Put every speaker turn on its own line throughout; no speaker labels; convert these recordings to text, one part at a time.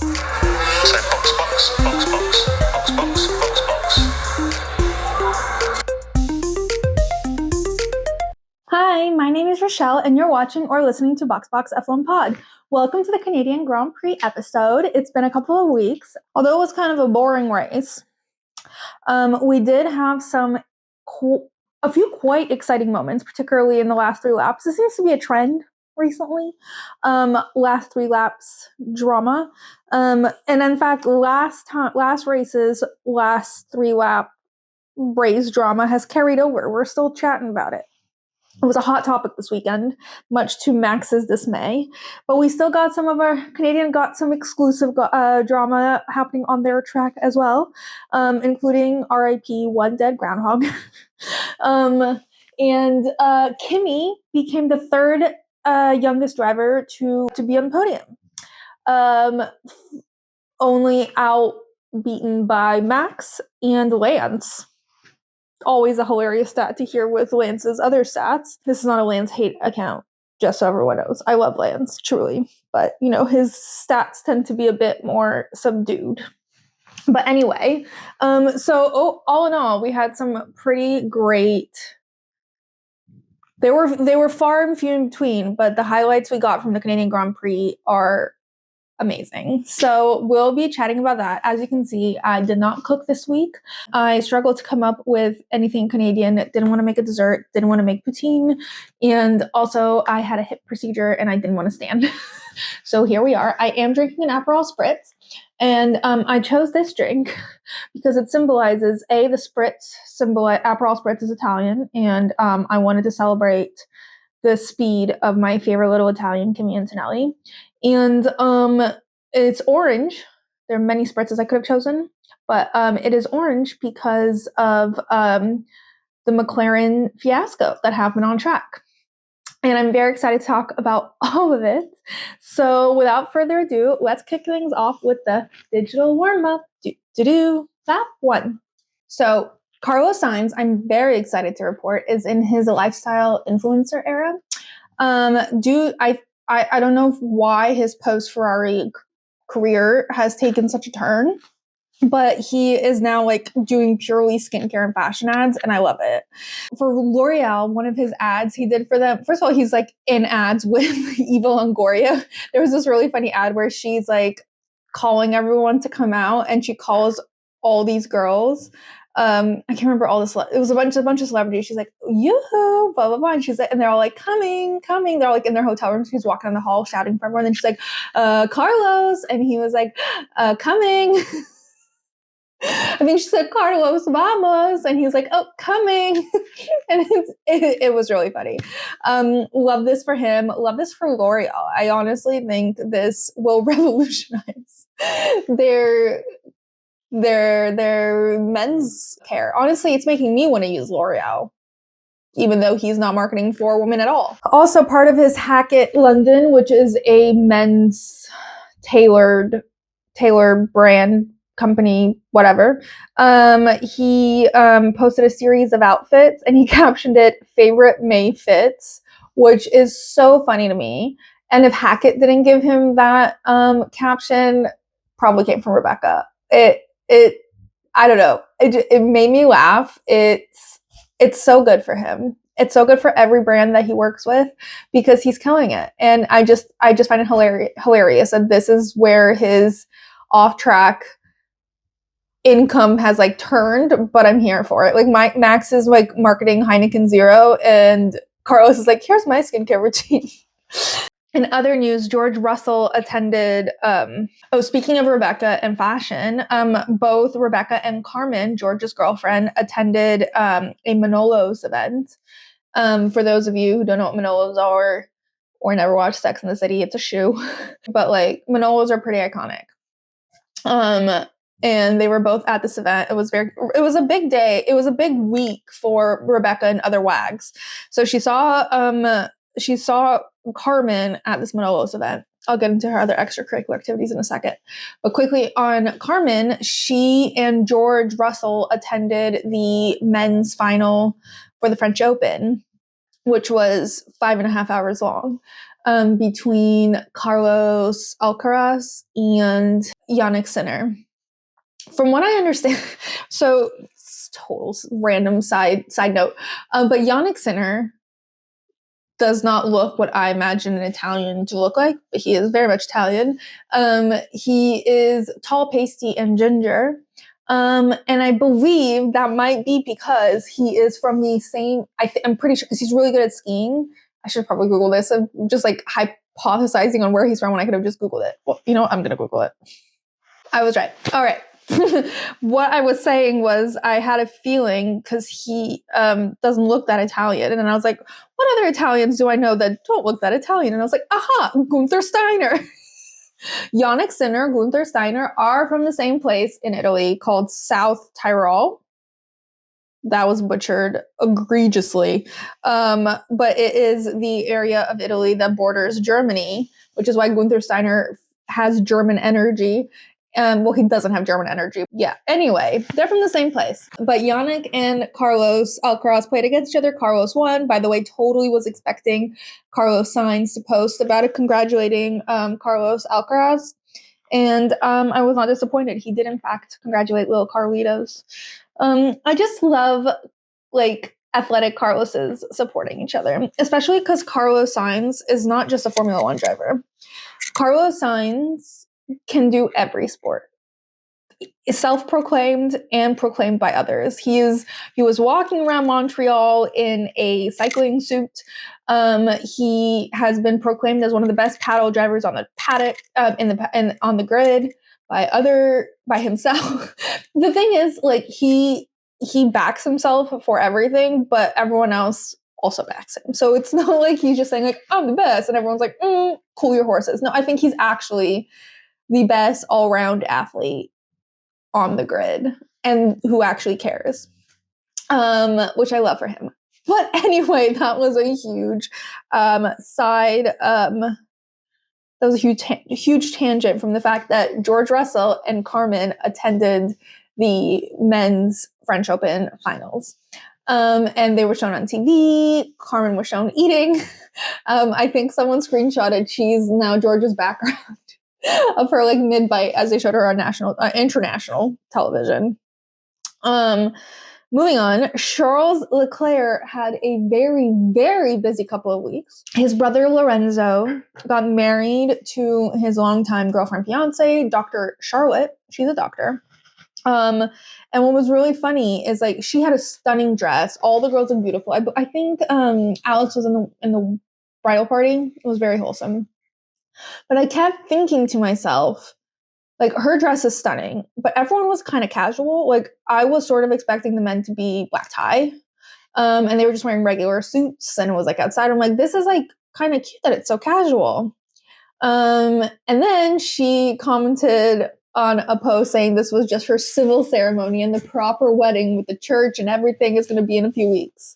So box.
Hi, my name is Rochelle, and you're watching or listening to Box F1 Pod. Welcome to the Canadian Grand Prix episode. It's been a couple of weeks. Although it was kind of a boring race, we did have a few quite exciting moments, particularly in the last 3 laps. This seems to be a trend recently. Last 3 laps drama. And in fact, last race's last 3 lap race drama has carried over. We're still chatting about it. It was a hot topic this weekend, much to Max's dismay. But we still got some exclusive drama happening on their track as well, including RIP One Dead Groundhog. And Kimi became the third youngest driver to be on the podium, only outbeaten by Max and Lance. Always a hilarious stat to hear with Lance's other stats. This is not a Lance hate account, just so everyone knows. I love Lance, truly. But, his stats tend to be a bit more subdued. But anyway, all in all, we had some pretty great... They were far and few in between, but the highlights we got from the Canadian Grand Prix are amazing. So we'll be chatting about that. As you can see, I did not cook this week. I struggled to come up with anything Canadian. Didn't want to make a dessert, didn't want to make poutine, and also I had a hip procedure and I didn't want to stand. So here we are. I am drinking an Aperol Spritz, and I chose this drink because it symbolizes the Spritz Aperol Spritz is Italian, and I wanted to celebrate the speed of my favorite little Italian, Kimi Antonelli. And it's orange. There are many spritzes I could have chosen, but it is orange because of the McLaren fiasco that happened on track. And I'm very excited to talk about all of it. So without further ado, let's kick things off with the digital warm-up. Lap 1. So Carlos Sainz, I'm very excited to report, is in his lifestyle influencer era. I don't know why his post-Ferrari career has taken such a turn, but he is now doing purely skincare and fashion ads, and I love it. For L'Oreal, one of his ads he did for them, first of all, he's in ads with Eva Longoria. There was this really funny ad where she's calling everyone to come out, and she calls all these girls. I can't remember all this. It was a bunch of celebrities. She's like, yoo-hoo, blah, blah, blah. And and they're all coming. They're all in their hotel room. She's walking down the hall shouting for everyone. And she's like, Carlos. And he was like, coming. I think she said, Carlos, vamos. And he was like, oh, coming. And it was really funny. Love this for him. Love this for L'Oreal. I honestly think this will revolutionize their men's care. Honestly, it's making me want to use L'Oreal, even though he's not marketing for women at all. Also part of his Hackett London, which is a men's tailor brand company, whatever. He posted a series of outfits and he captioned it "Favorite May Fits," which is so funny to me. And if Hackett didn't give him that caption, probably came from Rebecca. I don't know. It made me laugh. It's so good for him. It's so good for every brand that he works with because he's killing it. And I just find it hilarious. And this is where his off-track income has turned, but I'm here for it. Max is marketing Heineken Zero, and Carlos is here's my skincare routine. In other news, George Russell attended, speaking of Rebecca and fashion, both Rebecca and Carmen, George's girlfriend, attended a Manolos event. For those of you who don't know what Manolos are or never watched Sex and the City, it's a shoe. But Manolos are pretty iconic. And they were both at this event. It was a big day. It was a big week for Rebecca and other wags. So she saw Carmen at this Manolos event. I'll get into her other extracurricular activities in a second. But quickly on Carmen, she and George Russell attended the men's final for the French Open, which was 5.5 hours long. between Carlos Alcaraz and Yannick Sinner. From what I understand, so total random side note, but Yannick Sinner does not look what I imagine an Italian to look like, but he is very much Italian. He is tall, pasty, and ginger. And I believe that might be because he is from the same, I'm pretty sure, because he's really good at skiing. I should probably Google this. I'm just like hypothesizing on where he's from when I could have just Googled it. Well, you know what? I'm going to Google it. I was right. All right. What I was saying was I had a feeling because he doesn't look that Italian. And then I was like, what other Italians do I know that don't look that Italian? And I was like, aha, Gunther Steiner. Yannick Sinner, Gunther Steiner are from the same place in Italy called South Tyrol. That was butchered egregiously. But it is the area of Italy that borders Germany, which is why Gunther Steiner has German energy. Well, he doesn't have German energy. Yeah. Anyway, they're from the same place. But Yannick and Carlos Alcaraz played against each other. Carlos won. By the way, totally was expecting Carlos Sainz to post about it, congratulating Carlos Alcaraz. And I was not disappointed. He did, in fact, congratulate little Carlitos. I just love, like, athletic Carloses supporting each other, especially because Carlos Sainz is not just a Formula One driver. Carlos Sainz can do every sport. Self-proclaimed and proclaimed by others. He was walking around Montreal in a cycling suit. He has been proclaimed as one of the best paddle drivers on the paddock, on the grid by himself. The thing is, like, he backs himself for everything, but everyone else also backs him. So it's not like he's just saying, like, I'm the best, and everyone's like, cool your horses. No, I think he's actually the best all-round athlete on the grid and who actually cares, which I love for him. But anyway, that was a huge huge tangent from the fact that George Russell and Carmen attended the men's French Open finals. And they were shown on TV. Carmen was shown eating. I think someone screenshotted she's now George's background of her, like, mid-bite as they showed her on international television. Moving on, Charles Leclerc had a very, very busy couple of weeks. His brother Lorenzo got married to his longtime girlfriend, fiance, Dr. Charlotte. She's a doctor. And what was really funny is, like, she had a stunning dress. All the girls looked beautiful. I think Alex was in the bridal party. It was very wholesome. But I kept thinking to myself, like, her dress is stunning, but everyone was kind of casual. Like, I was sort of expecting the men to be black tie, and they were just wearing regular suits, and it was, like, outside. I'm like, this is, like, kind of cute that it's so casual. And then she commented on a post saying this was just her civil ceremony, and the proper wedding with the church and everything is going to be in a few weeks.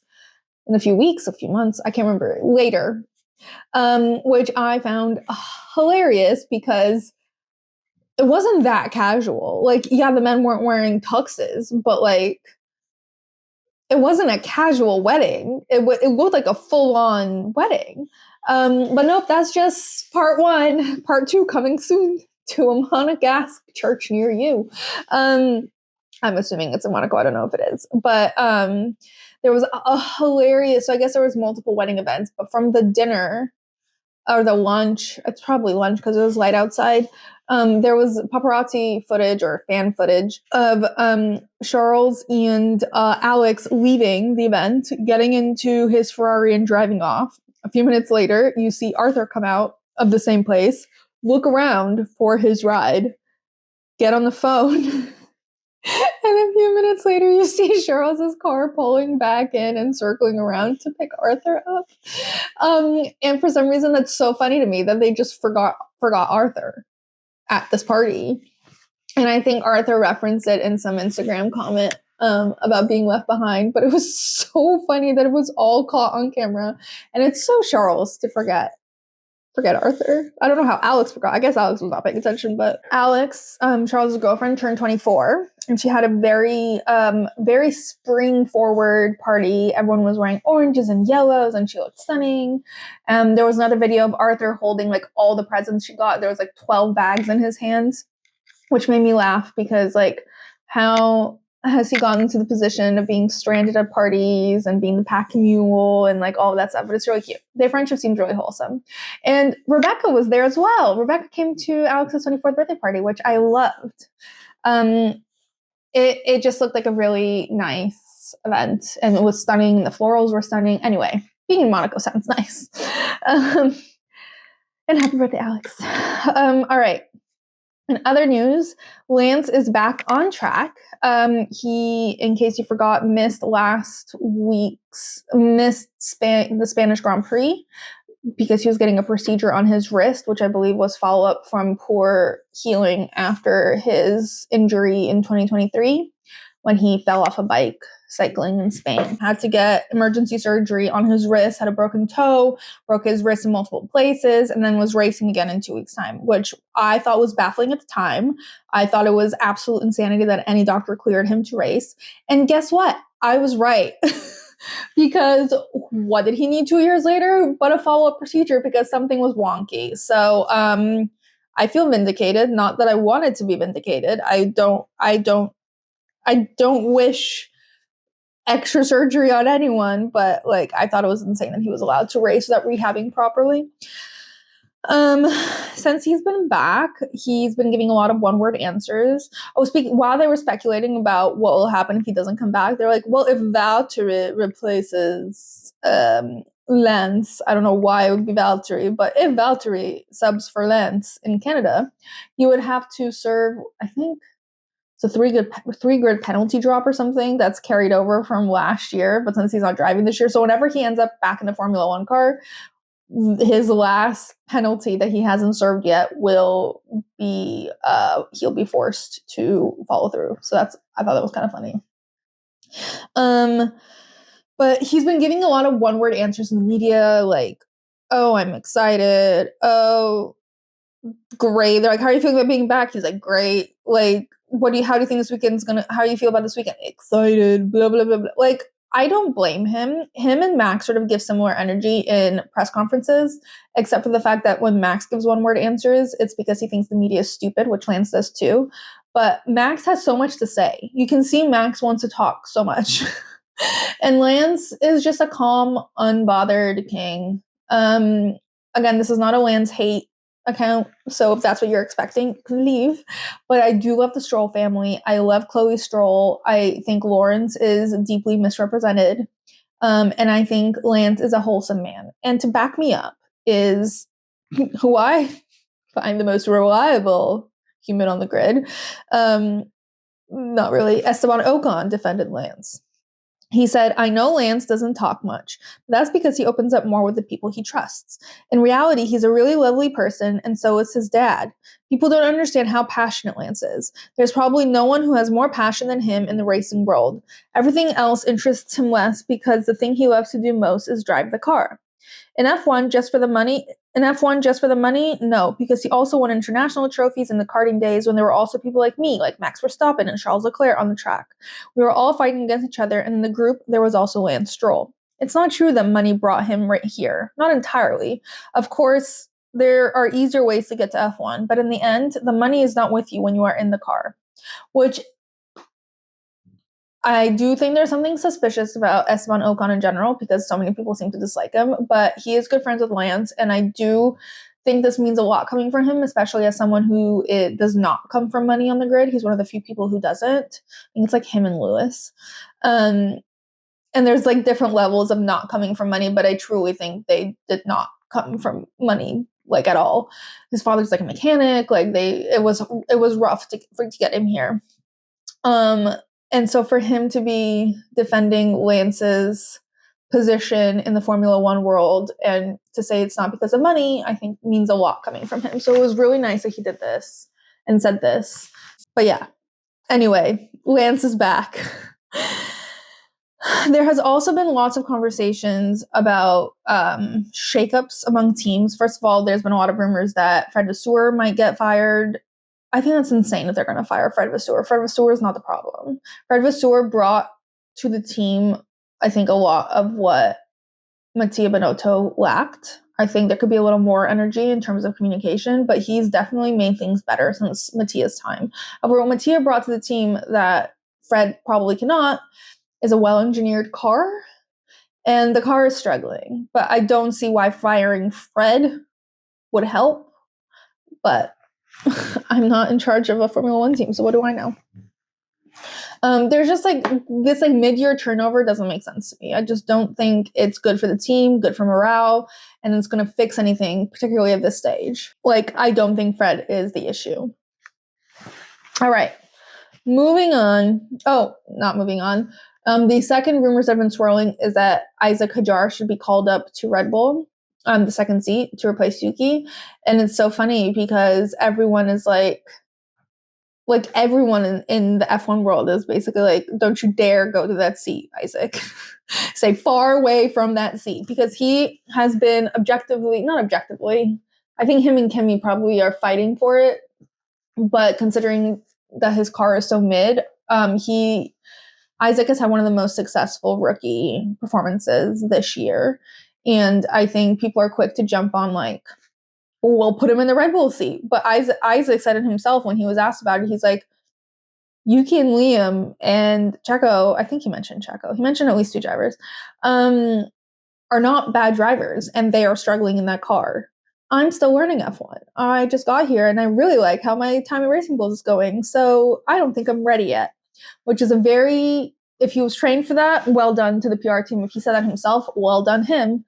In a few months, I can't remember, later. Which I found hilarious because it wasn't that casual. Like, yeah, the men weren't wearing tuxes, but, like, it wasn't a casual wedding. It looked like a full-on wedding. But nope, that's just part one. Part two coming soon to a Monegasque church near you. I'm assuming it's in Monaco. I don't know if it is. But there was a hilarious, so I guess there was multiple wedding events, but from the dinner or the lunch, it's probably lunch because it was light outside, there was paparazzi footage or fan footage of Charles and Alex leaving the event, getting into his Ferrari and driving off. A few minutes later, you see Arthur come out of the same place, look around for his ride, get on the phone. And a few minutes later, you see Charles's car pulling back in and circling around to pick Arthur up. And for some reason, that's so funny to me that they just forgot Arthur at this party. And I think Arthur referenced it in some Instagram comment about being left behind. But it was so funny that it was all caught on camera. And it's so Charles to forget forget Arthur. I don't know how Alex forgot. I guess Alex was not paying attention, but Alex, Charles' girlfriend, turned 24, and she had a very spring forward party. Everyone was wearing oranges and yellows, and she looked stunning. There was another video of Arthur holding like all the presents she got. There was like 12 bags in his hands, which made me laugh because like how has he gotten to the position of being stranded at parties and being the pack mule and like all of that stuff? But it's really cute. Their friendship seems really wholesome. And Rebecca was there as well. Rebecca came to Alex's 24th birthday party, which I loved. It just looked like a really nice event, and it was stunning. The florals were stunning. Anyway, being in Monaco sounds nice. And happy birthday, Alex. All right. In other news, Lance is back on track. He, in case you forgot, missed the Spanish Grand Prix because he was getting a procedure on his wrist, which I believe was follow-up from poor healing after his injury in 2023 when he fell off a bike cycling in Spain. Had to get emergency surgery on his wrist, had a broken toe, broke his wrist in multiple places, and then was racing again in 2 weeks' time, which I thought was baffling at the time. I thought it was absolute insanity that any doctor cleared him to race. And guess what? I was right. Because what did he need 2 years later but a follow-up procedure because something was wonky. So I feel vindicated. Not that I wanted to be vindicated. I don't wish extra surgery on anyone, but like I thought it was insane that he was allowed to race without rehabbing properly. Since he's been back, he's been giving a lot of one-word answers. While they were speculating about what will happen if he doesn't come back, they're like, well, if Valtteri replaces Lance, I don't know why it would be Valtteri, but if Valtteri subs for Lance in Canada, he would have to serve, I think, it's a three-grid penalty drop or something that's carried over from last year, but since he's not driving this year, so whenever he ends up back in the Formula One car, his last penalty that he hasn't served yet will be he'll be forced to follow through. So I thought that was kind of funny. But he's been giving a lot of one-word answers in the media, like, "Oh, I'm excited. Oh, great." They're like, "How are you feeling about being back?" He's like, "Great." Like, how do you think this weekend's gonna, how do you feel about this weekend? Excited, blah, blah, blah, blah. Like, I don't blame him. Him and Max sort of give similar energy in press conferences, except for the fact that when Max gives one-word answers, it's because he thinks the media is stupid, which Lance does too. But Max has so much to say. You can see Max wants to talk so much. And Lance is just a calm, unbothered king. Again, this is not a Lance hate account, so if that's what you're expecting, leave. But I do love the Stroll family. I love Chloe Stroll. I think Lawrence is deeply misrepresented, and I think Lance is a wholesome man. And to back me up is who I find the most reliable human on the grid. Not really. Esteban Ocon defended Lance. He said, "I know Lance doesn't talk much, but that's because he opens up more with the people he trusts. In reality, he's a really lovely person, and so is his dad. People don't understand how passionate Lance is. There's probably no one who has more passion than him in the racing world. Everything else interests him less because the thing he loves to do most is drive the car. In F1, just for the money? No, because he also won international trophies in the karting days when there were also people like me, like Max Verstappen and Charles Leclerc on the track. We were all fighting against each other, and in the group, there was also Lance Stroll. It's not true that money brought him right here. Not entirely. Of course, there are easier ways to get to F1, but in the end, the money is not with you when you are in the car." Which I do think there's something suspicious about Esteban Ocon in general because so many people seem to dislike him, but he is good friends with Lance, and I do think this means a lot coming from him, especially as someone who does not come from money on the grid. He's one of the few people who doesn't. I think it's like him and Lewis. And there's like different levels of not coming from money, but I truly think they did not come from money like at all. His father's like a mechanic. Like it was rough to get him here. And so for him to be defending Lance's position in the Formula One world and to say it's not because of money, I think means a lot coming from him. So it was really nice that he did this and said this. But yeah, anyway, Lance is back. There has also been lots of conversations about shakeups among teams. First of all, there's been a lot of rumors that Fred Vasseur might get fired. I think that's insane that they're going to fire Fred Vasseur. Fred Vasseur is not the problem. Fred Vasseur brought to the team, I think, a lot of what Mattia Binotto lacked. I think there could be a little more energy in terms of communication, but he's definitely made things better since Mattia's time. However, what Mattia brought to the team that Fred probably cannot is a well-engineered car, and the car is struggling. But I don't see why firing Fred would help, but I'm not in charge of a Formula One team, so what do I know? There's just this mid-year turnover doesn't make sense to me. I just don't think it's good for the team, good for morale, and it's going to fix anything, particularly at this stage. I don't think Fred is the issue. All right, moving on. Oh, not moving on. The second rumors that have been swirling is that Isaac Hadjar should be called up to Red Bull, the second seat, to replace Yuki. And it's so funny because everyone is everyone in the F1 world is basically don't you dare go to that seat, Isaac. Stay far away from that seat, because he has been not objectively, I think him and Kimi probably are fighting for it, but considering that his car is so mid, Isaac has had one of the most successful rookie performances this year. And I think people are quick to jump on we'll put him in the Red Bull seat. But Isaac said it himself when he was asked about it. He's like, Yuki and Liam and Checo, I think he mentioned Checo. He mentioned at least 2 drivers, are not bad drivers, and they are struggling in that car. I'm still learning F1. I just got here, and I really like how my time at Racing Bulls is going. So I don't think I'm ready yet. Which is if he was trained for that, well done to the PR team. If he said that himself, well done him.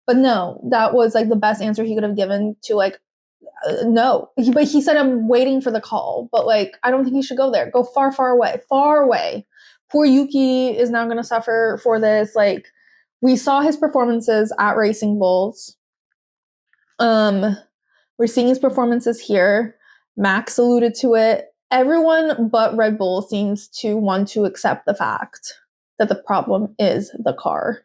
But no, that was the best answer he could have given to no. But he said, I'm waiting for the call. But I don't think he should go there. Go far, far away. Far away. Poor Yuki is now going to suffer for this. We saw his performances at Racing Bulls. We're seeing his performances here. Max alluded to it. Everyone but Red Bull seems to want to accept the fact that the problem is the car.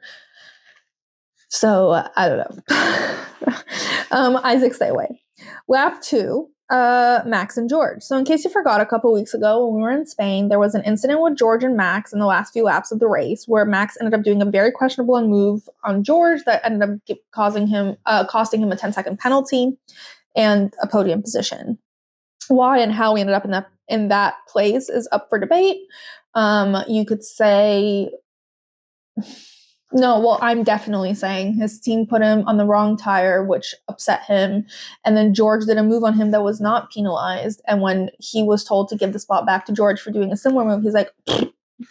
So, I don't know. Isaac, stay away. Lap 2, Max and George. So in case you forgot, a couple weeks ago when we were in Spain, there was an incident with George and Max in the last few laps of the race where Max ended up doing a very questionable move on George that ended up costing him a 10-second penalty and a podium position. Why and how we ended up in that place is up for debate. You could say, no, well, I'm definitely saying his team put him on the wrong tire, which upset him. And then George did a move on him that was not penalized. And when he was told to give the spot back to George for doing a similar move, he's like,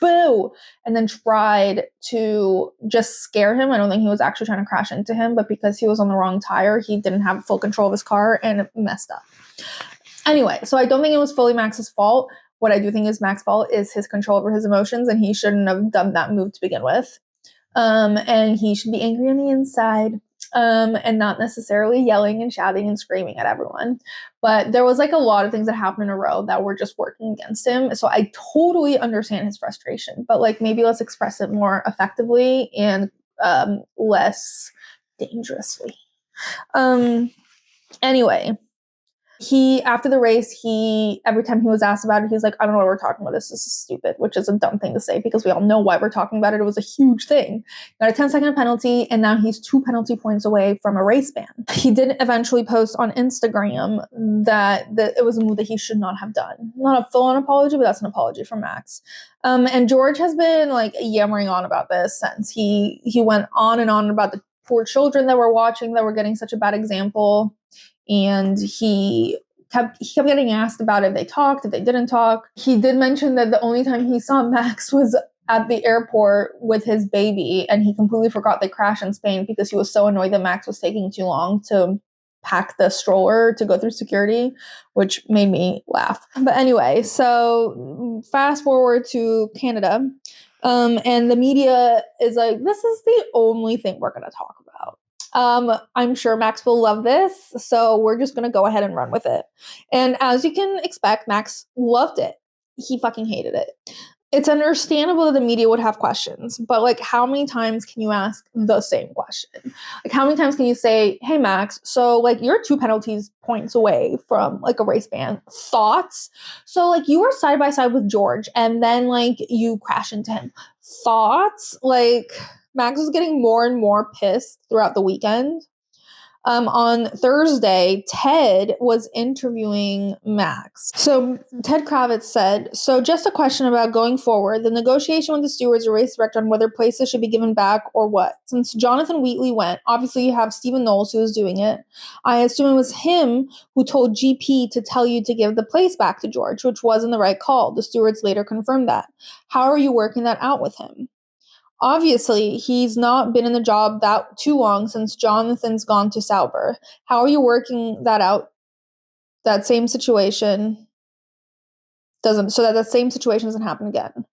boo, and then tried to just scare him. I don't think he was actually trying to crash into him, but because he was on the wrong tire, he didn't have full control of his car and it messed up. Anyway, so I don't think it was fully Max's fault. What I do think is Max's fault is his control over his emotions, and he shouldn't have done that move to begin with. And he should be angry on the inside, and not necessarily yelling and shouting and screaming at everyone. But there was a lot of things that happened in a row that were just working against him. So I totally understand his frustration, but maybe let's express it more effectively and less dangerously. Anyway. After the race, every time he was asked about it, he was like, I don't know what we're talking about. This is stupid, which is a dumb thing to say because we all know why we're talking about it. It was a huge thing. Got a 10-second penalty, and now he's 2 penalty points away from a race ban. He did eventually post on Instagram that it was a move that he should not have done. Not a full-on apology, but that's an apology from Max. And George has been yammering on about this since he went on and on about the poor children that were watching that were getting such a bad example. And he kept getting asked about if they talked, if they didn't talk. He did mention that the only time he saw Max was at the airport with his baby, and he completely forgot they crashed in Spain because he was so annoyed that Max was taking too long to pack the stroller to go through security, which made me laugh. But anyway, so fast forward to Canada, and the media is like, this is the only thing we're going to talk about. I'm sure Max will love this, so we're just going to go ahead and run with it. And as you can expect, Max loved it. He fucking hated it. it's understandable that the media would have questions, but like, how many times can you ask the same question? Like, how many times can you say, hey, Max, so like you're 2 penalties points away from like a race ban. Thoughts? So like you were side by side with George and then like you crash into him. Thoughts? Like Max was getting more and more pissed throughout the weekend. On Thursday, Ted was interviewing Max. So Ted Kravitz said, so just a question about going forward, the negotiation with the stewards or race director on whether places should be given back or what. Since Jonathan Wheatley went, obviously you have Stephen Knowles who was doing it. I assume it was him who told GP to tell you to give the place back to George, which wasn't the right call. The stewards later confirmed that. How are you working that out with him? Obviously, he's not been in the job that too long since Jonathan's gone to Sauber. How are you working that out? That same situation doesn't happen again.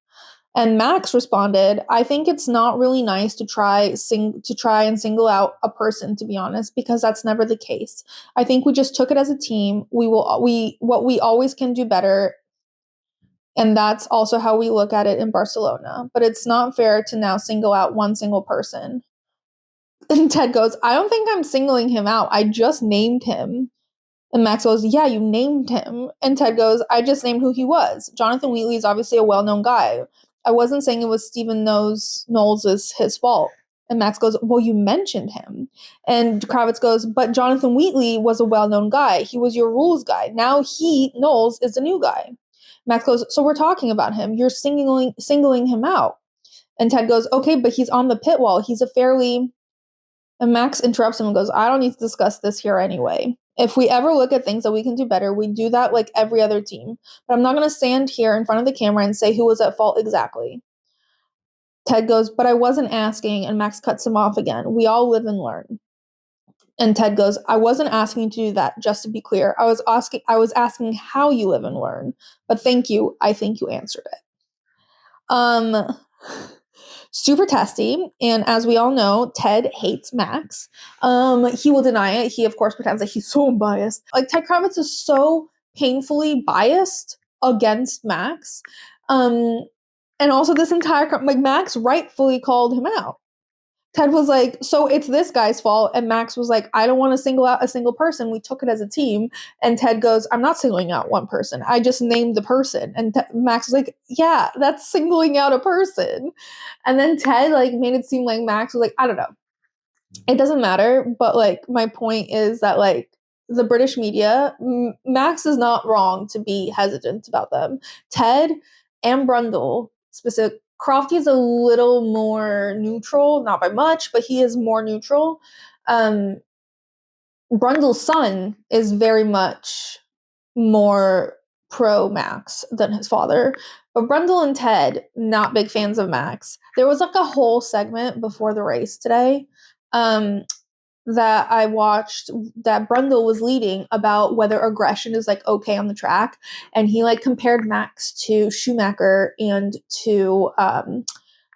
And Max responded, I think it's not really nice to try and single out a person, to be honest, because that's never the case. I think we just took it as a team. What we always can do better. And that's also how we look at it in Barcelona. But it's not fair to now single out one single person. And Ted goes, I don't think I'm singling him out. I just named him. And Max goes, yeah, you named him. And Ted goes, I just named who he was. Jonathan Wheatley is obviously a well-known guy. I wasn't saying it was Stephen Knowles' his fault. And Max goes, well, you mentioned him. And Kravitz goes, but Jonathan Wheatley was a well-known guy. He was your rules guy. Now Knowles, is the new guy. Max goes, so we're talking about him. You're singling him out. And Ted goes, okay, but he's on the pit wall. And Max interrupts him and goes, I don't need to discuss this here anyway. If we ever look at things that we can do better, we do that like every other team. But I'm not going to stand here in front of the camera and say who was at fault exactly. Ted goes, but I wasn't asking, and Max cuts him off again. We all live and learn. And Ted goes, I wasn't asking you to do that, just to be clear. I was asking how you live and learn. But thank you. I think you answered it. Super testy. And as we all know, Ted hates Max. He will deny it. He, of course, pretends that he's so unbiased. Like, Ted Kravitz is so painfully biased against Max. And also this entire, like, Max rightfully called him out. Ted was like, so it's this guy's fault. And Max was like, I don't want to single out a single person. We took it as a team. And Ted goes, I'm not singling out one person. I just named the person. And Max was like, yeah, that's singling out a person. And then Ted like made it seem like Max was like, I don't know. It doesn't matter. But like, my point is that like the British media, Max is not wrong to be hesitant about them. Ted and Brundle specific. Crofty is a little more neutral, not by much, but he is more neutral. Brundle's son is very much more pro Max than his father. But Brundle and Ted, not big fans of Max. There was like a whole segment before the race today that I watched that Brundle was leading about whether aggression is like okay on the track. And he like compared Max to Schumacher and to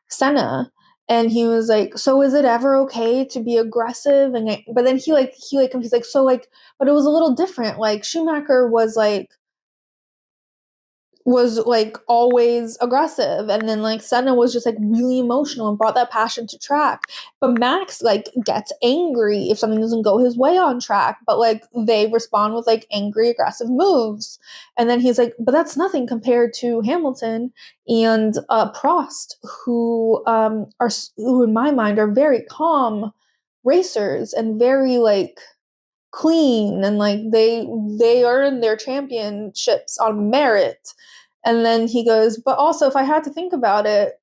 Senna. And he was like, so is it ever okay to be aggressive? And but then he's like, so like, but it was a little different. Like Schumacher was like always aggressive, and then like Senna was just like really emotional and brought that passion to track. But Max like gets angry if something doesn't go his way on track, but like they respond with like angry aggressive moves. And then he's like, but that's nothing compared to Hamilton and Prost, who in my mind are very calm racers and very like clean, and like they earn their championships on merit. And then he goes, but also if I had to think about it,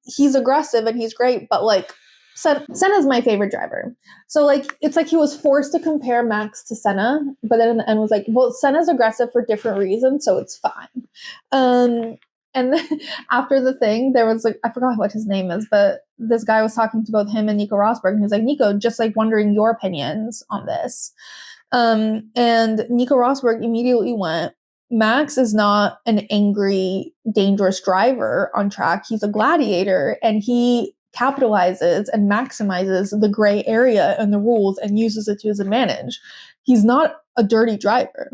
he's aggressive and he's great, but like Senna's my favorite driver. So like it's like he was forced to compare Max to Senna, but then in the end was like, well, Senna's aggressive for different reasons, so it's fine. And then after the thing, there was like, I forgot what his name is, but this guy was talking to both him and Nico Rosberg, and he was like, Nico, just like wondering your opinions on this. And Nico Rosberg immediately went, Max is not an angry, dangerous driver on track. He's a gladiator, and he capitalizes and maximizes the gray area in the rules and uses it to his advantage. He's not a dirty driver.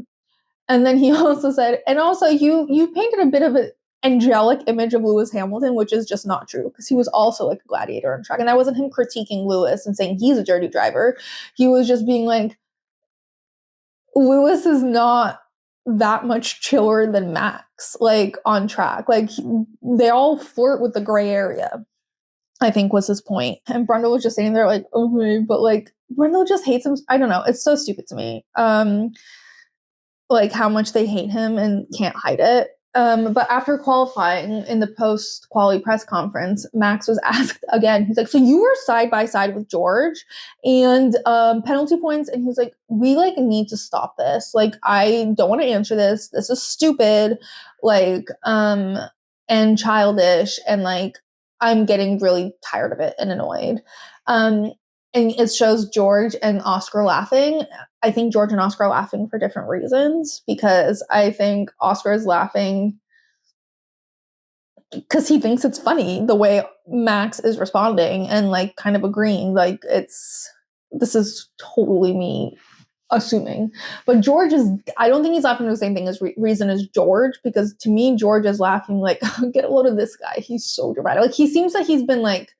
And then he also said, and also you painted a bit of an angelic image of Lewis Hamilton, which is just not true because he was also like a gladiator on track. And that wasn't him critiquing Lewis and saying he's a dirty driver. He was just being like, Lewis is not that much chiller than Max, like on track. Like they all flirt with the gray area, I think was his point. And Brundle was just sitting there like, okay, but like Brundle just hates him. I don't know. It's so stupid to me. Like how much they hate him and can't hide it. But after qualifying in the post-quali press conference, Max was asked again. He's like, so you were side by side with George and penalty points. And he's like, we like need to stop this. Like, I don't want to answer this. This is stupid, like, and childish. And like, I'm getting really tired of it and annoyed. And it shows George and Oscar laughing. I think George and Oscar are laughing for different reasons, because I think Oscar is laughing because he thinks it's funny the way Max is responding and like kind of agreeing. Like this is totally me assuming. But George is, I don't think he's laughing for the same thing as reason as George, because to me, George is laughing like, get a load of this guy. He's so dramatic. Like he seems like he's been like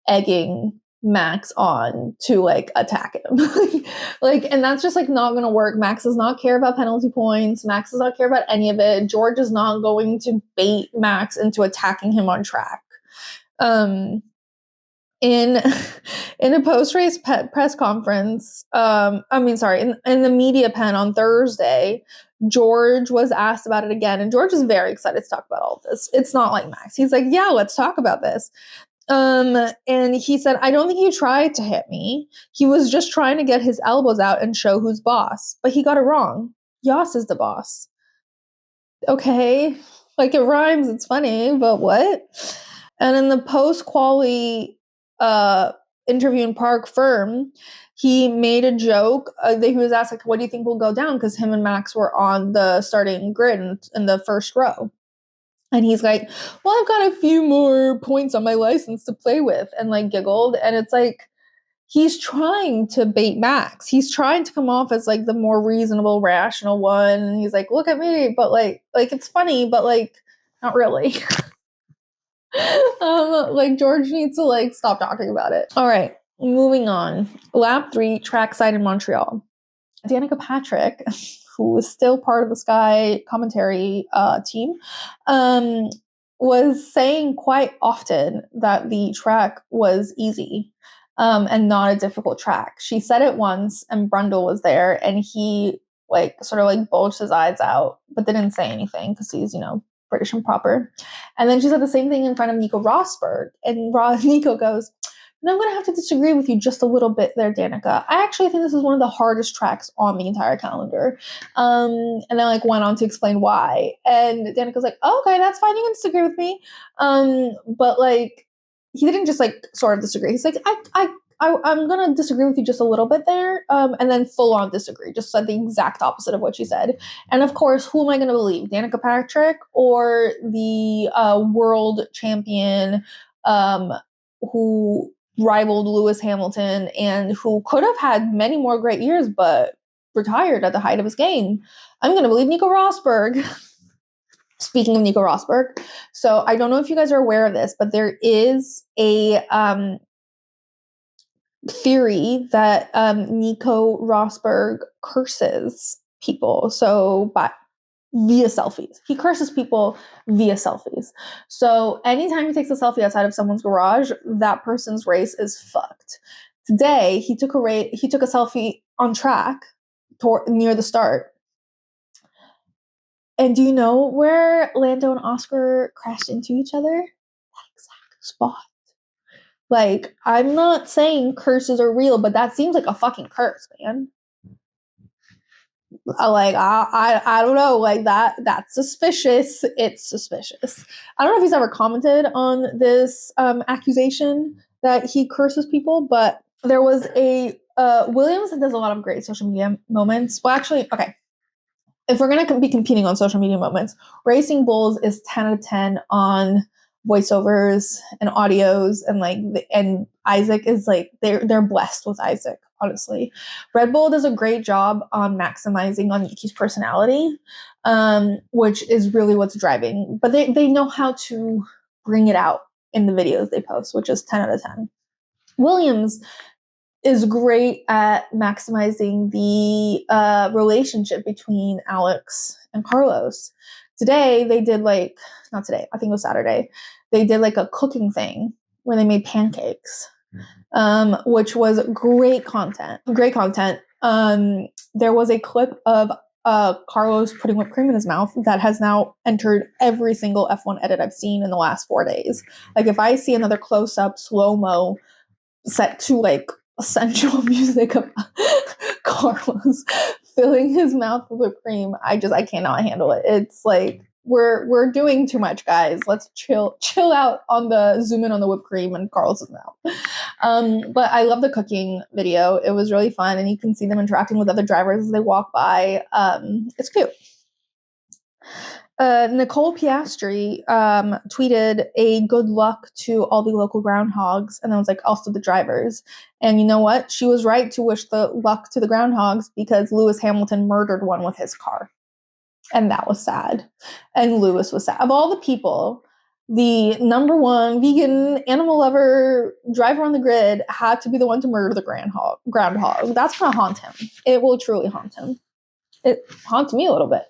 egging Max on to like attack him. Like, and that's just like not gonna work. Max does not care about penalty points. Max does not care about any of it. George is not going to bait Max into attacking him on track. In a post-race press conference, in the media pen on Thursday, George was asked about it again, and George is very excited to talk about all of this. It's not like Max. He's like, yeah, let's talk about this. And he said, I don't think he tried to hit me. He was just trying to get his elbows out and show who's boss. But he got it wrong. Yas is the boss. Okay. Like it rhymes. It's funny, but what? And in the post-quali interview in Park Firm, he made a joke that he was asked, like, what do you think will go down? Because him and Max were on the starting grid in the first row. And he's like, well, I've got a few more points on my license to play with, and like giggled. And it's like, he's trying to bait Max. He's trying to come off as like the more reasonable, rational one. And he's like, look at me. But like it's funny, but like, not really. Like George needs to like stop talking about it. All right, moving on. Lap 3, trackside in Montreal. Danica Patrick, who is still part of the Sky commentary team, was saying quite often that the track was easy and not a difficult track. She said it once, and Brundle was there, and he like sort of like bulged his eyes out, but didn't say anything because he's, you know, British and proper. And then she said the same thing in front of Nico Rosberg, and Nico goes, and I'm going to have to disagree with you just a little bit there, Danica. I actually think this is one of the hardest tracks on the entire calendar. And then like went on to explain why. And Danica's like, oh, okay, that's fine. You can disagree with me. But like, he didn't just like sort of disagree. He's like, I'm going to disagree with you just a little bit there. And then full on disagree. Just said the exact opposite of what she said. And of course, who am I going to believe? Danica Patrick or the world champion who rivaled Lewis Hamilton and who could have had many more great years but retired at the height of his game? I'm going to believe Nico Rosberg. Speaking of Nico Rosberg, so I don't know if you guys are aware of this, but there is a theory that Nico Rosberg curses people. So via selfies. He curses people via selfies. So anytime he takes a selfie outside of someone's garage, that person's race is fucked. Today, he took a selfie on track near the start. And do you know where Lando and Oscar crashed into each other? That exact spot. Like, I'm not saying curses are real, but that seems like a fucking curse, man. Like, I don't know, like that's suspicious. It's suspicious. I don't know if he's ever commented on this accusation that he curses people, but there was a Williams that does a lot of great social media moments. Well, actually, okay, if we're going to be competing on social media moments, Racing Bulls is 10 out of 10 on voiceovers and audios, and like and Isaac is like they're blessed with Isaac honestly. Red Bull does a great job on maximizing on Yuki's personality, which is really what's driving. But they know how to bring it out in the videos they post, which is 10 out of 10. Williams is great at maximizing the relationship between Alex and Carlos. Today, they did not today, I think it was Saturday, they did a cooking thing where they made pancakes, which was great content. There was a clip of Carlos putting whipped cream in his mouth that has now entered every single F1 edit I've seen in the last 4 days. If I see another close-up, slow-mo set to sensual music of Carlos filling his mouth with whipped cream, I cannot handle it. It's we're doing too much, guys. Let's chill out on the zoom in on the whipped cream and Carlos's mouth. But I love the cooking video. It was really fun, and you can see them interacting with other drivers as they walk by. It's cute. Nicole Piastri tweeted a good luck to all the local groundhogs, and I was also the drivers. And you know what? She was right to wish the luck to the groundhogs, because Lewis Hamilton murdered one with his car. And that was sad. And Lewis was sad. Of all the people, the number one vegan animal lover driver on the grid had to be the one to murder the groundhog. That's going to haunt him. It will truly haunt him. It haunts me a little bit.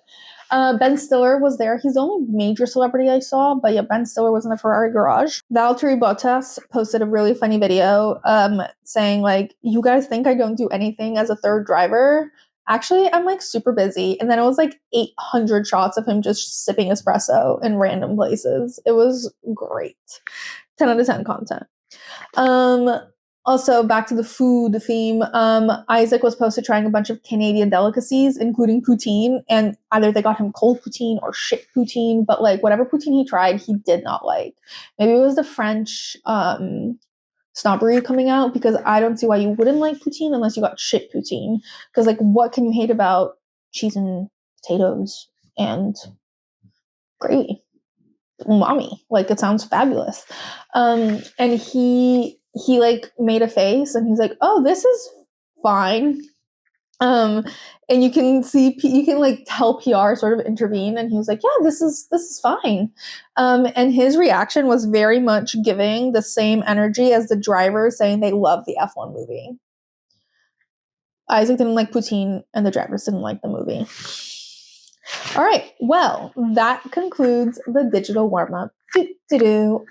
Ben Stiller was there. He's the only major celebrity I saw, but yeah, Ben Stiller was in the Ferrari garage. Valtteri Bottas posted a really funny video saying, you guys think I don't do anything as a third driver? Actually, I'm super busy. And then it was 800 shots of him just sipping espresso in random places. It was great. 10 out of 10 content. Also, back to the food theme, Isaac was posted trying a bunch of Canadian delicacies, including poutine, and either they got him cold poutine or shit poutine, but whatever poutine he tried, he did not like. Maybe it was the French snobbery coming out, because I don't see why you wouldn't like poutine unless you got shit poutine. Because what can you hate about cheese and potatoes and gravy? Umami. It sounds fabulous. And he made a face, and he's oh, this is fine. And you can tell PR sort of intervene, and he was yeah, this is fine. And his reaction was very much giving the same energy as the driver saying they love the F1 movie. Isaac didn't like poutine, and the drivers didn't like the movie. All right, well, that concludes the digital warm-up.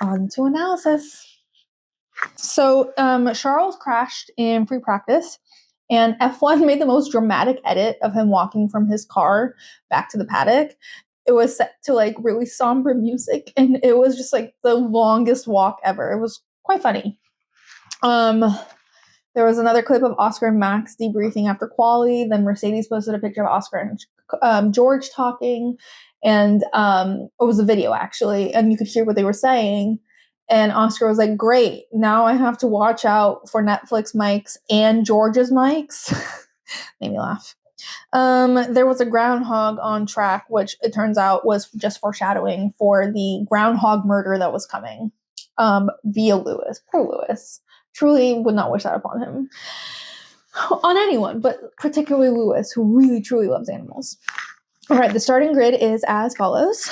On to analysis. So Charles crashed in free practice, and F1 made the most dramatic edit of him walking from his car back to the paddock. It was set to really somber music, and it was just the longest walk ever. It was quite funny. There was another clip of Oscar and Max debriefing after quali. Then Mercedes posted a picture of Oscar and George talking, and it was a video actually, and you could hear what they were saying. And Oscar was great, now I have to watch out for Netflix mics and George's mics. Made me laugh. There was a groundhog on track, which it turns out was just foreshadowing for the Groundhog Murder that was coming via Lewis. Poor Lewis. Truly would not wish that upon him. On anyone, but particularly Lewis, who really, truly loves animals. All right, the starting grid is as follows.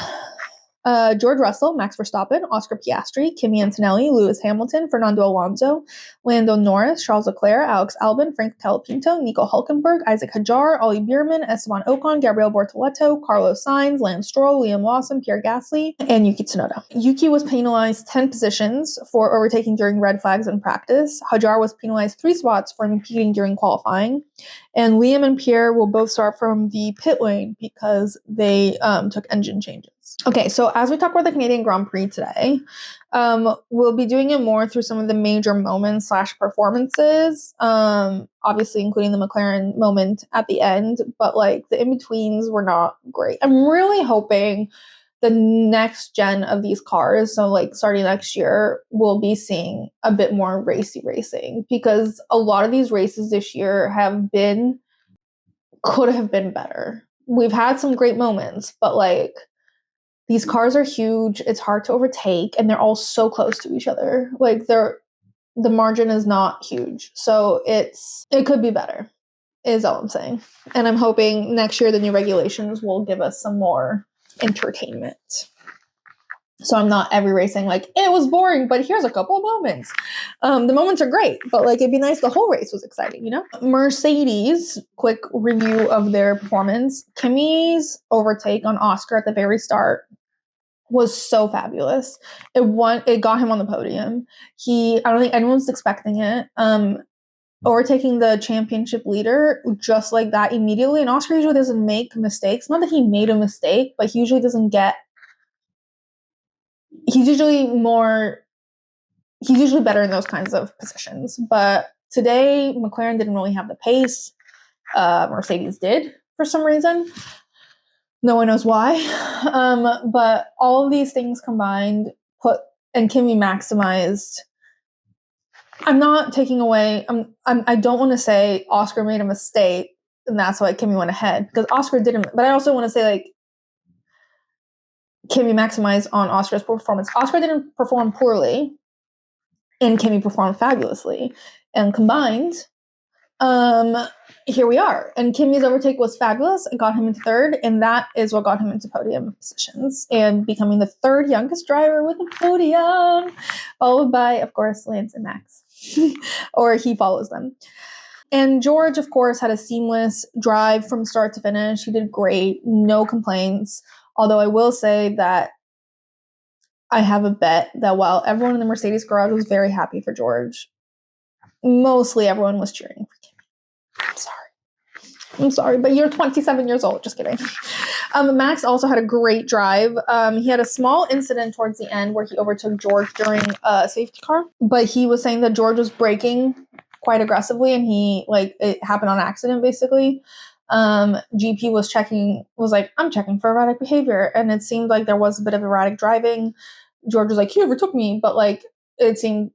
George Russell, Max Verstappen, Oscar Piastri, Kimi Antonelli, Lewis Hamilton, Fernando Alonso, Lando Norris, Charles Leclerc, Alex Albon, Frank Colapinto, Nico Hülkenberg, Isaac Hadjar, Ollie Bierman, Esteban Ocon, Gabriel Bortoleto, Carlos Sainz, Lance Stroll, Liam Lawson, Pierre Gasly, and Yuki Tsunoda. Yuki was penalized 10 positions for overtaking during red flags in practice. Hadjar was penalized 3 spots for impeding during qualifying. And Liam and Pierre will both start from the pit lane because they took engine changes. Okay, so as we talk about the Canadian Grand Prix today, we'll be doing it more through some of the major moments / performances, obviously including the McLaren moment at the end, but the in-betweens were not great. I'm really hoping the next gen of these cars, so starting next year, we'll be seeing a bit more racy racing, because a lot of these races this year could have been better. We've had some great moments, but these cars are huge, it's hard to overtake, and they're all so close to each other. the margin is not huge. So it could be better, is all I'm saying. And I'm hoping next year the new regulations will give us some more entertainment. So I'm not every race saying like, it was boring, but here's a couple of moments. The moments are great, but like it'd be nice the whole race was exciting, you know? Mercedes, quick review of their performance. Kimi's overtake on Oscar at the very start was so fabulous. It got him on the podium. I don't think anyone's expecting it. Overtaking the championship leader just like that immediately. And Oscar usually doesn't make mistakes. Not that he made a mistake, but he usually doesn't get. He's usually better in those kinds of positions. But today, McLaren didn't really have the pace. Mercedes did for some reason. No one knows why. But all of these things combined Kimi maximized. I'm not taking away. I don't want to say Oscar made a mistake and that's why Kimi went ahead, because Oscar didn't. But I also want to say like Kimi maximized on Oscar's performance. Oscar didn't perform poorly, and Kimi performed fabulously. And combined, here we are. And Kimi's overtake was fabulous. It got him into third, and that is what got him into podium positions and becoming the third youngest driver with a podium, followed by, of course, Lance and Max. Or he follows them. And George, of course, had a seamless drive from start to finish. He did great. No complaints. Although I will say that I have a bet that while everyone in the Mercedes garage was very happy for George, mostly everyone was cheering for Kimi. I'm sorry, but you're 27 years old. Just kidding. Max also had a great drive. He had a small incident towards the end where he overtook George during a safety car, but he was saying that George was braking quite aggressively, and it happened on accident, basically. GP was like, I'm checking for erratic behavior, and it seemed like there was a bit of erratic driving. George was like, he overtook me, but like it seemed,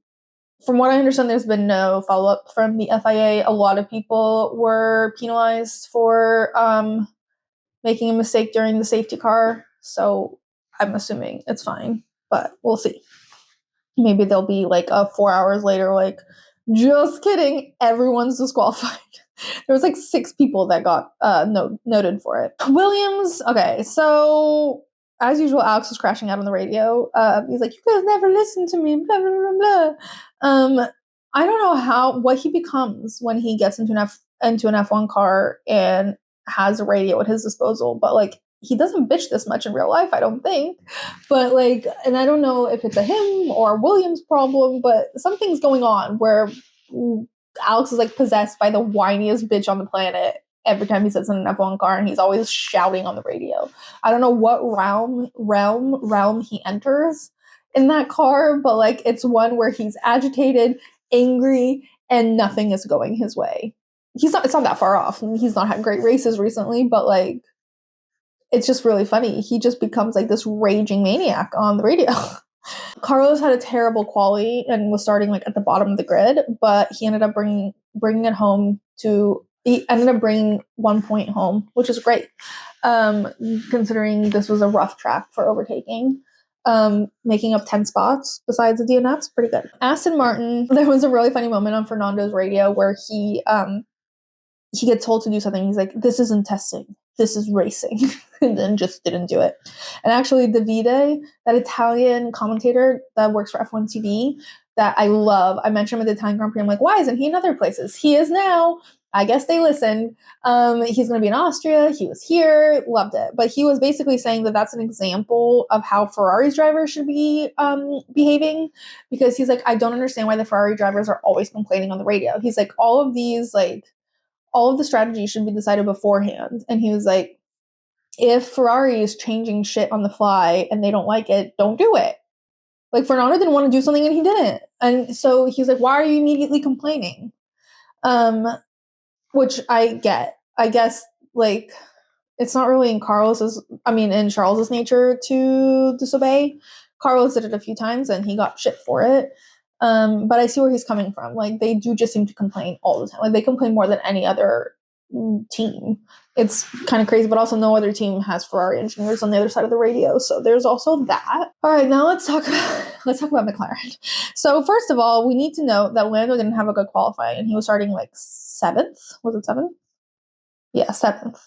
from what I understand, there's been no follow-up from the FIA. A lot of people were penalized for making a mistake during the safety car, so I'm assuming it's fine, but we'll see. Maybe there'll be like 4 hours later, like, just kidding, everyone's disqualified. There was like 6 people that got noted for it. Williams, okay, so as usual, Alex was crashing out on the radio. He's like, you guys never listen to me, blah, blah, blah, blah. I don't know what he becomes when he gets into an F1 car and has a radio at his disposal, but like, he doesn't bitch this much in real life, I don't think. But like, and I don't know if it's a him or Williams problem, but something's going on where Alex is like possessed by the whiniest bitch on the planet every time he sits in an F1 car, and he's always shouting on the radio. I don't know what realm he enters in that car, but like it's one where he's agitated, angry, and nothing is going his way. It's not that far off. He's not had great races recently, but like it's just really funny. He just becomes like this raging maniac on the radio. Carlos had a terrible quali and was starting like at the bottom of the grid, but he ended up bringing it home he ended up bringing 1 point home, which is great, considering this was a rough track for overtaking. Making up 10 spots besides the DNFs, pretty good. Aston Martin, there was a really funny moment on Fernando's radio where he gets told to do something. He's like, this isn't testing, this is racing, and then just didn't do it. And actually, Davide, that Italian commentator that works for F1 TV that I love, I mentioned him at the Italian Grand Prix. I'm like, why isn't he in other places? He is now. I guess they listened. He's going to be in Austria. He was here. Loved it. But he was basically saying that that's an example of how Ferrari's drivers should be behaving, because he's like, I don't understand why the Ferrari drivers are always complaining on the radio. He's like, all of the strategy should be decided beforehand. And he was like, if Ferrari is changing shit on the fly and they don't like it, don't do it. Like, Fernando didn't want to do something and he didn't. And so he's like, why are you immediately complaining? Which I get. I guess, like, it's not really in Charles's nature to disobey. Carlos did it a few times and he got shit for it. But I see where he's coming from. Like, they do just seem to complain all the time. Like, they complain more than any other team. It's kind of crazy, but also no other team has Ferrari engineers on the other side of the radio. So there's also that. All right, now let's talk let's talk about McLaren. So first of all, we need to note that Lando didn't have a good qualifying, and he was starting like 7th. Was it 7th? Yeah, 7th.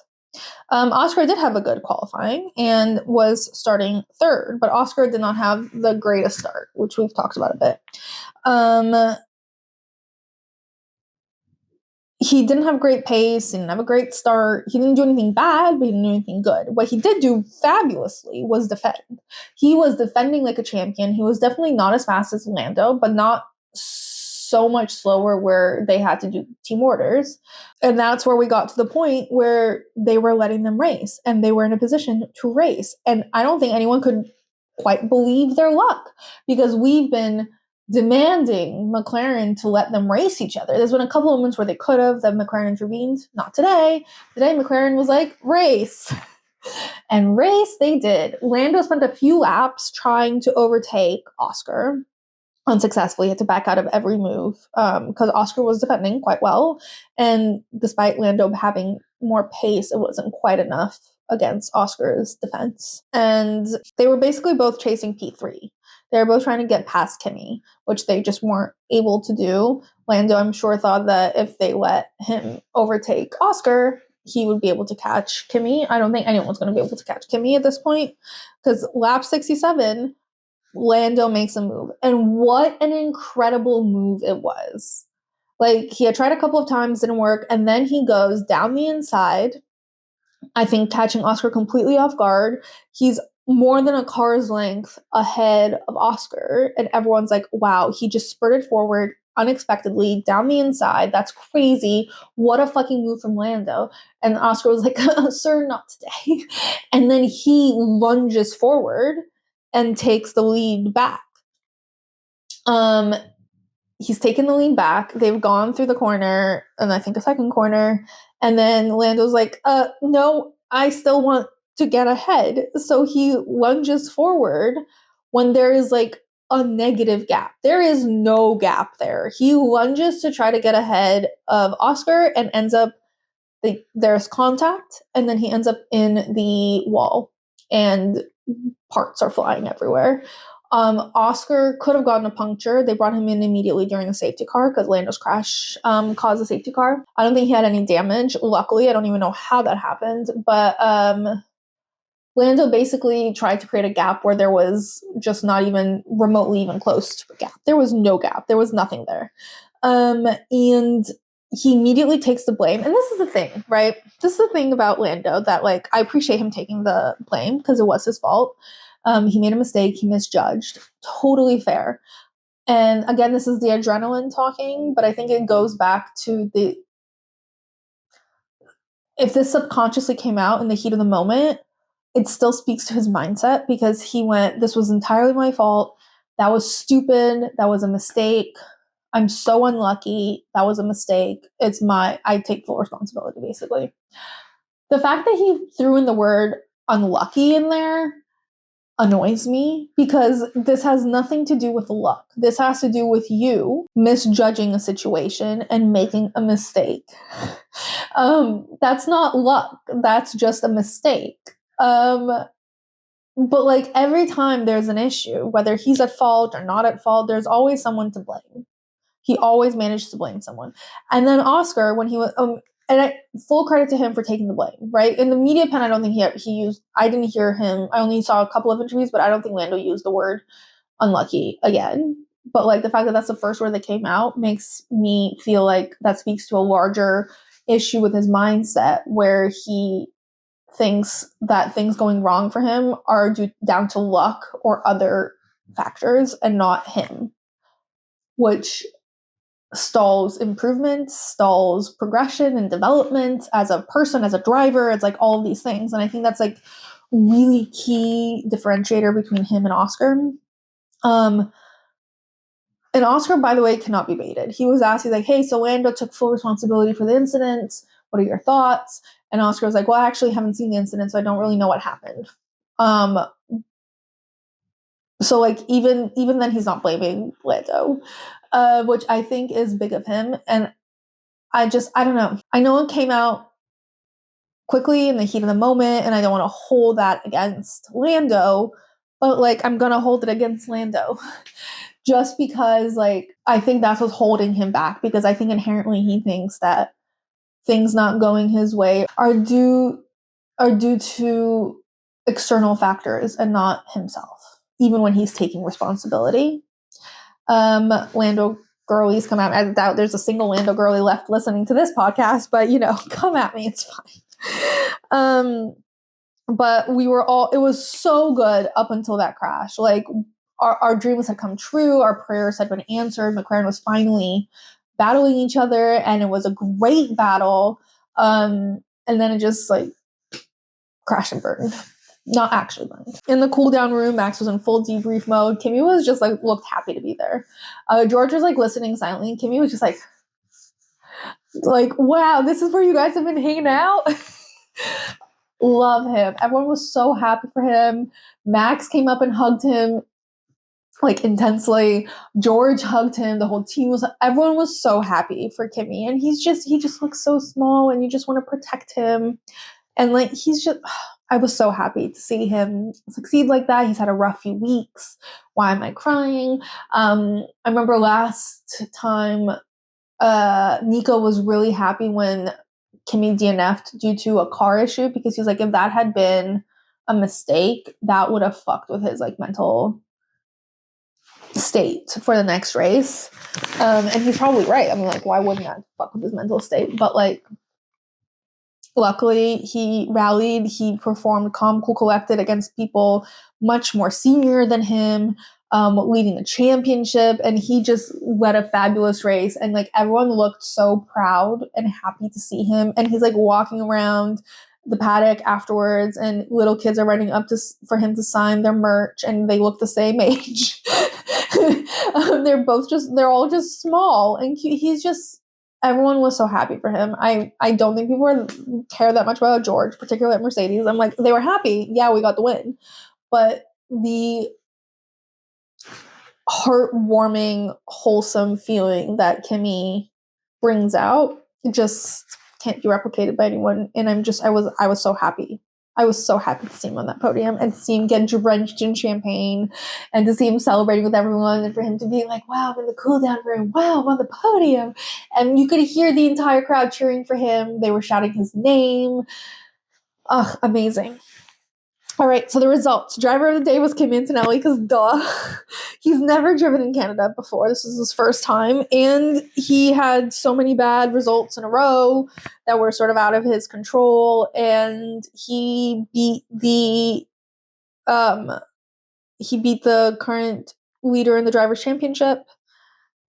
Oscar did have a good qualifying and was starting 3rd, but Oscar did not have the greatest start, which we've talked about a bit. He didn't have great pace, he didn't have a great start. He didn't do anything bad, but he didn't do anything good. What he did do fabulously was defend. He was defending like a champion. He was definitely not as fast as Lando, but not so much slower where they had to do team orders. And that's where we got to the point where they were letting them race and they were in a position to race. And I don't think anyone could quite believe their luck because we've been demanding McLaren to let them race each other. There's been a couple of moments where they could have, that McLaren intervened. Not today. Today, McLaren was like, race. And race they did. Lando spent a few laps trying to overtake Oscar. Unsuccessfully, he had to back out of every move because Oscar was defending quite well. And despite Lando having more pace, it wasn't quite enough against Oscar's defense. And they were basically both chasing P3. They were both trying to get past Kimi, which they just weren't able to do. Lando, I'm sure, thought that if they let him overtake Oscar, he would be able to catch Kimi. I don't think anyone's going to be able to catch Kimi at this point because lap 67, Lando makes a move. And what an incredible move it was. Like, he had tried a couple of times, didn't work, and then he goes down the inside, I think catching Oscar completely off guard. He's more than a car's length ahead of Oscar, and everyone's like, wow, he just spurted forward unexpectedly down the inside. That's crazy. What a fucking move from Lando. And Oscar was like, sir, not today. And then he lunges forward and takes the lead back. He's taken the lead back. They've gone through the corner, and I think a second corner. And then Lando's like, no, I still want to get ahead. So he lunges forward when there is like a negative gap. There is no gap there. He lunges to try to get ahead of Oscar and ends up, there's contact, and then he ends up in the wall, and parts are flying everywhere. Oscar could have gotten a puncture. They brought him in immediately during the safety car because Lando's crash caused a safety car. I don't think he had any damage. Luckily, I don't even know how that happened. But Lando basically tried to create a gap where there was just not even remotely even close to a gap. There was no gap. There was nothing there. And he immediately takes the blame. And this is the thing, right? This is the thing about Lando that, like, I appreciate him taking the blame because it was his fault. He made a mistake. He misjudged. Totally fair. And again, this is the adrenaline talking, but I think it goes back to if this subconsciously came out in the heat of the moment, it still speaks to his mindset because he went, this was entirely my fault. That was stupid. That was a mistake. I'm so unlucky. That was a mistake. I take full responsibility, basically. The fact that he threw in the word unlucky in there annoys me because this has nothing to do with luck. This has to do with you misjudging a situation and making a mistake. That's not luck. That's just a mistake. But like every time there's an issue, whether he's at fault or not at fault, there's always someone to blame. He always manages to blame someone. And then Oscar, when he was, full credit to him for taking the blame, right? In the media pen, I don't think he used, I didn't hear him, I only saw a couple of interviews, but I don't think Lando used the word unlucky again. But like the fact that that's the first word that came out makes me feel like that speaks to a larger issue with his mindset where he thinks that things going wrong for him are down to luck or other factors and not him, which stalls improvement, stalls progression and development as a person, as a driver. It's like all of these things. And I think that's like really key differentiator between him and Oscar. And Oscar, by the way, cannot be baited. He was asked, he's like, hey, so Lando took full responsibility for the incident. What are your thoughts? And Oscar was like, well, I actually haven't seen the incident, so I don't really know what happened. So like even then he's not blaming Lando, which I think is big of him. And I don't know. I know it came out quickly in the heat of the moment, and I don't want to hold that against Lando, but like I'm gonna hold it against Lando. Just because like I think that's what's holding him back, because I think inherently he thinks that things not going his way are due to external factors and not himself, even when he's taking responsibility. Lando girlies, come at me. I doubt there's a single Lando girlie left listening to this podcast, but come at me, it's fine. But it was so good up until that crash. Like our dreams had come true, our prayers had been answered. McLaren was finally battling each other, and it was a great battle. And then it just like crashed and burned. Not actually burned. In the cool down room, Max was in full debrief mode. Kimmy was just like looked happy to be there. George was like listening silently, and Kimmy was just like, wow, this is where you guys have been hanging out. Love him. Everyone was so happy for him. Max came up and hugged him like intensely. George hugged him. The whole team everyone was so happy for Kimmy, and he just looks so small, and you just want to protect him. And like I was so happy to see him succeed like that. He's had a rough few weeks. Why am I crying? I remember last time Nico was really happy when Kimmy DNF'd due to a car issue, because he was like, if that had been a mistake, that would have fucked with his like mental state for the next race. And he's probably right. I mean, like, why wouldn't that fuck with his mental state? But like, luckily he rallied. He performed calm, cool, collected against people much more senior than him, leading the championship, and he just led a fabulous race, and like everyone looked so proud and happy to see him. And he's like walking around the paddock afterwards, and little kids are running up for him to sign their merch, and they look the same age. They're all just small and cute. Everyone was so happy for him. I don't think people care that much about George, particularly at Mercedes. I'm like, they were happy. Yeah, we got the win. But the heartwarming, wholesome feeling that Kimmy brings out just can't be replicated by anyone. And I was so happy. I was so happy to see him on that podium, and to see him get drenched in champagne, and to see him celebrating with everyone, and for him to be like, wow, I'm in the cool down room. Wow, I'm on the podium. And you could hear the entire crowd cheering for him. They were shouting his name. Ugh, amazing. All right, so the results. Driver of the day was Kimi Antonelli, because duh. He's never driven in Canada before. This was his first time, and he had so many bad results in a row that were sort of out of his control, and he beat the current leader in the Drivers' Championship,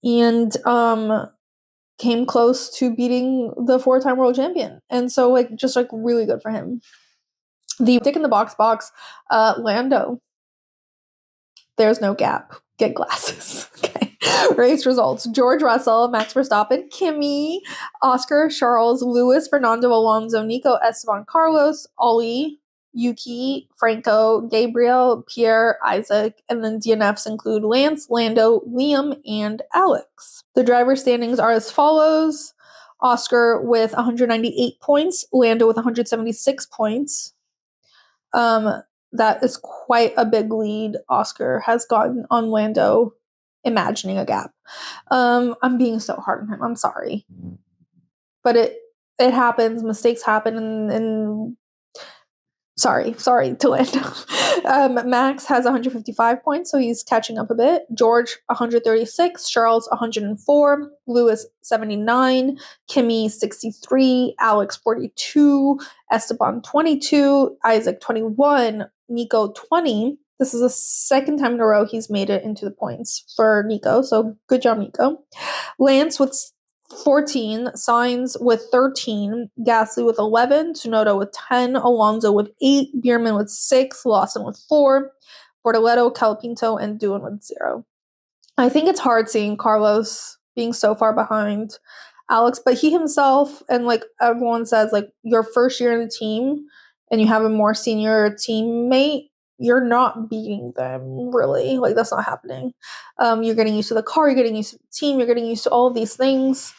and came close to beating the 4-time world champion. And so like just like really good for him. The tick in the box, Lando. There's no gap. Get glasses. Okay. Race results. George Russell, Max Verstappen, Kimi, Oscar, Charles, Lewis, Fernando Alonso, Nico, Esteban, Carlos, Ollie, Yuki, Franco, Gabriel, Pierre, Isaac, and then DNFs include Lance, Lando, Liam, and Alex. The driver standings are as follows. Oscar with 198 points, Lando with 176 points. That is quite a big lead Oscar has gotten on Lando, imagining a gap. I'm being so hard on him. I'm sorry. But it happens. Mistakes happen, and sorry to Lando. Max has 155 points, so he's catching up a bit. George 136, Charles 104, Lewis 79, Kimi 63, Alex 42, Esteban 22, Isaac 21, Nico 20. This is the second time in a row he's made it into the points for Nico, so good job, Nico. Lance with 14, Sainz with 13, Gasly with 11, Tsunoda with 10, Alonso with 8, Bierman with 6, Lawson with 4, Bortoleto, Calapinto, and Doohan with 0. I think it's hard seeing Carlos being so far behind Alex, but he himself, and like everyone says, like your first year in the team and you have a more senior teammate, you're not beating them, really. Like, that's not happening. You're getting used to the car, you're getting used to the team, you're getting used to all of these things.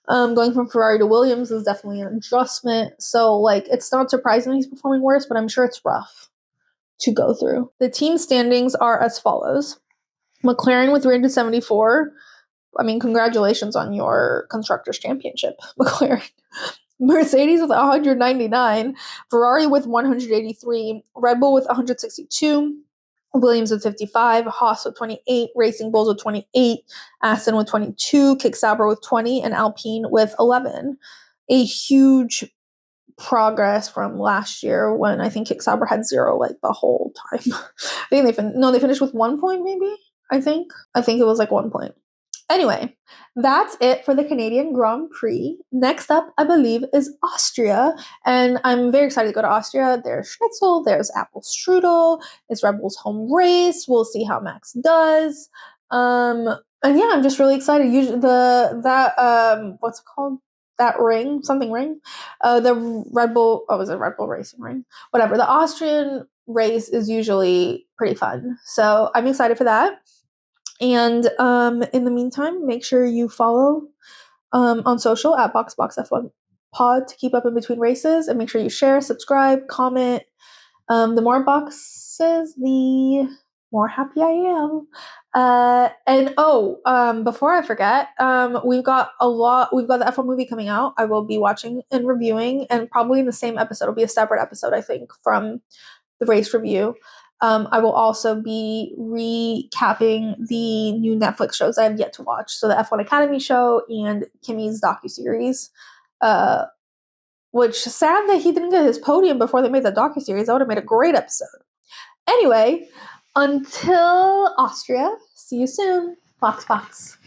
Going from Ferrari to Williams is definitely an adjustment. So, like, it's not surprising he's performing worse, but I'm sure it's rough. to go through. The team standings are as follows. McLaren with 374. I mean, congratulations on your Constructors' Championship, McLaren. Mercedes with 199. Ferrari with 183. Red Bull with 162. Williams with 55. Haas with 28. Racing Bulls with 28. Aston with 22. Kick Sauber with 20. And Alpine with 11. A huge progress from last year when I think Kick Sauber had 0 like the whole time. I think they finished with 1 point maybe. I think it was like 1 point. Anyway, that's it for the Canadian Grand Prix. Next up, I believe, is Austria. And I'm very excited to go to Austria. There's schnitzel, there's apple strudel, it's Red Bull's home race. We'll see how Max does. And yeah, I'm just really excited. Usually what's it called? That ring, something ring. The Red Bull, was it Red Bull Racing Ring? Whatever. The Austrian race is usually pretty fun. So I'm excited for that. And in the meantime, make sure you follow on social at BoxBoxF1 Pod to keep up in between races, and make sure you share, subscribe, comment. The more boxes, the more happy I am. Before I forget, we've got the F1 movie coming out. I will be watching and reviewing, and probably in the same episode. It'll be a separate episode, I think, from the race review. I will also be recapping the new Netflix shows I have yet to watch. So the F1 Academy show and Kimmy's docuseries. Which, sad that he didn't get his podium before they made the docuseries. That would have made a great episode. Anyway, until Austria, see you soon. Box.